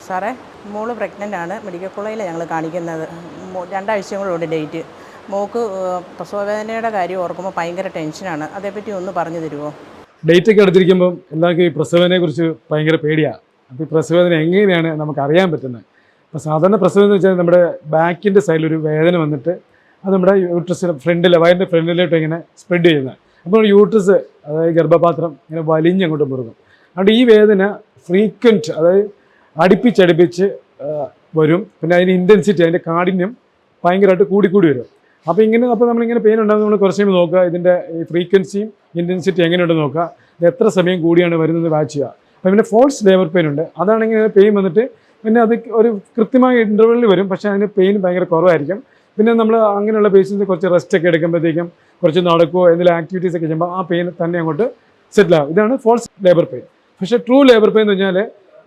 സാറേ, മോള് പ്രഗ്നൻ്റ് ആണ്. മെഡിക്കൽ കോളേജിൽ ഞങ്ങൾ കാണിക്കുന്നത്. 2 ആഴ്ചയും കൂടെ ഉണ്ട് ഡേറ്റ്. മോൾക്ക് പ്രസവവേദനയുടെ കാര്യം ഓർക്കുമ്പോൾ ഭയങ്കര ടെൻഷനാണ്. അതേപ്പറ്റി ഒന്ന് പറഞ്ഞു തരുമോ? ഡേറ്റ് ഒക്കെ അടുത്തിരിക്കുമ്പം എല്ലാവർക്കും ഈ പ്രസവനെ കുറിച്ച് ഭയങ്കര പേടിയാണ്. അപ്പോൾ ഈ പ്രസവവേദന എങ്ങനെയാണ് നമുക്ക് അറിയാൻ പറ്റുന്നത്? അപ്പോൾ സാധാരണ പ്രസവം എന്ന് വെച്ചാൽ നമ്മുടെ ബാക്കിൻ്റെ സൈഡിലൊരു വേദന വന്നിട്ട് അത് നമ്മുടെ യൂട്രസിന് വയറിൻ്റെ ഫ്രണ്ടിലോട്ട് ഇങ്ങനെ സ്പ്രെഡ് ചെയ്യുന്നത്. അപ്പോൾ യൂട്രസ്, അതായത് ഗർഭപാത്രം ഇങ്ങനെ വലിഞ്ഞങ്ങോട്ട് മുറുകും. അതുകൊണ്ട് ഈ വേദന ഫ്രീക്വൻറ്റ്, അതായത് അടുപ്പിച്ചടുപ്പിച്ച് വരും. പിന്നെ അതിന് ഇൻറ്റൻസിറ്റി, അതിൻ്റെ കാഠിന്യം ഭയങ്കരമായിട്ട് കൂടിക്കൂടി വരും. അപ്പോൾ നമ്മളിങ്ങനെ പെയിൻ ഉണ്ടാകുമ്പോൾ നമ്മൾ കുറച്ച് കഴിയുമ്പോൾ നോക്കുക, ഇതിൻ്റെ ഈ ഫ്രീക്വൻസിയും ഇൻറ്റൻസിറ്റി എങ്ങനെയുണ്ടെന്ന് നോക്കുക. ഇത് എത്ര സമയം കൂടിയാണ് വരുന്നത് വാച്ച് ചെയ്യുക. അപ്പോൾ പിന്നെ ഫോൾസ് ലേബർ പെയിൻ ഉണ്ട്. അതാണെങ്കിൽ പെയിൻ വന്നിട്ട് പിന്നെ അത് ഒരു കൃത്യമായ ഇൻ്റർവെല്ലിൽ വരും, പക്ഷേ അതിന് പെയിൻ ഭയങ്കര കുറവായിരിക്കും. പിന്നെ നമ്മൾ അങ്ങനെയുള്ള പേഷ്യൻസ് കുറച്ച് റെസ്റ്റ് ഒക്കെ എടുക്കുമ്പോഴത്തേക്കും കുറച്ച് നടക്കുകയോ എന്തെങ്കിലും ആക്ടിവിറ്റീസ് ഒക്കെ ചെയ്യുമ്പോൾ ആ പെയിൻ തന്നെ അങ്ങോട്ട് സെറ്റിലാകും. ഇതാണ് ഫോൾസ് ലേബർ പെയിൻ. പക്ഷേ ട്രൂ ലേബർ പെയിൻ എന്ന് പറഞ്ഞാൽ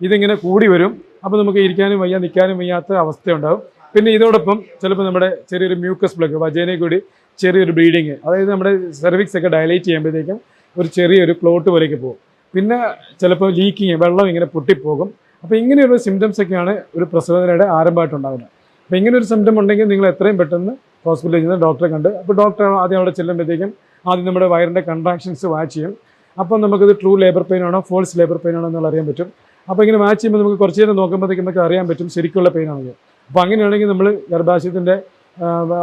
ഇതിങ്ങനെ കൂടി വരും. അപ്പോൾ നമുക്ക് ഇരിക്കാനും വയ്യ, നിൽക്കാനും വയ്യാത്ത അവസ്ഥയുണ്ടാകും. പിന്നെ ഇതോടൊപ്പം ചിലപ്പോൾ നമ്മുടെ ചെറിയൊരു മ്യൂക്കസ് പ്ലഗ്, വജേനയിൽ കൂടി ചെറിയൊരു ബ്ലീഡിങ്, അതായത് നമ്മുടെ സെർവിക്സ് ഒക്കെ ഡയലേറ്റ് ചെയ്യുമ്പോഴത്തേക്കും ഒരു ചെറിയൊരു ക്ലോട്ട് പോലേക്ക് പോകും. പിന്നെ ചിലപ്പോൾ ലീക്കിങ്, വെള്ളം ഇങ്ങനെ പൊട്ടിപ്പോകും. അപ്പോൾ ഇങ്ങനെയുള്ള സിംറ്റംസ് ഒക്കെയാണ് ഒരു പ്രസവവേദനയുടെ ആരംഭമായിട്ടുണ്ടാകുന്നത്. അപ്പോൾ ഇങ്ങനെ ഒരു സിംറ്റം ഉണ്ടെങ്കിൽ നിങ്ങൾ എത്രയും പെട്ടെന്ന് ഹോസ്പിറ്റലിൽ ചെന്ന് ഡോക്ടറെ കണ്ട്, അപ്പോൾ ഡോക്ടർ ആദ്യം അവിടെ ചെല്ലുമ്പോഴത്തേക്കും ആദ്യം നമ്മുടെ വയറിൻ്റെ കൺട്രാക്ഷൻസ് വാച്ച് ചെയ്യും. അപ്പോൾ നമുക്കത് ട്രൂ ലേബർ പെയിൻ ആണോ ഫോൾസ് ലേബർ പെയിൻ ആണോ എന്നുള്ള അറിയാൻ പറ്റും. അപ്പോൾ ഇങ്ങനെ വാച്ച് ചെയ്യുമ്പോൾ നമുക്ക് കുറച്ച് നേരം നോക്കുമ്പോഴത്തേക്കും നമുക്ക് അറിയാൻ പറ്റും ശരിക്കുള്ള പെയിൻ ആണെങ്കിൽ. അപ്പോൾ അങ്ങനെയാണെങ്കിൽ നമ്മൾ ഗർഭാശയത്തിൻ്റെ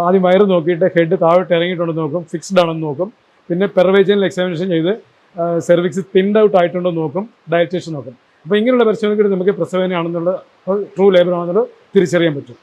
ആദ്യം വയറ് നോക്കിയിട്ട് ഹെഡ് താഴോട്ട് ഇറങ്ങിയിട്ടുണ്ടെന്ന് നോക്കും, ഫിക്സ്ഡ് ആണെന്ന് നോക്കും. പിന്നെ പെർവേജനൽ എക്സാമിനേഷൻ ചെയ്ത് സെർവിക്സ് തിൻഡ് ഔട്ട് ആയിട്ടുണ്ടോ നോക്കും, ഡയറ്റേഷൻ നോക്കും. അപ്പോൾ ഇങ്ങനെയുള്ള പരിശോധനയ്ക്ക് നമുക്ക് പ്രസവേദനയാണെന്നുള്ള ട്രൂ ലേബർ ആണെന്നുള്ളത് തിരിച്ചറിയാൻ പറ്റും.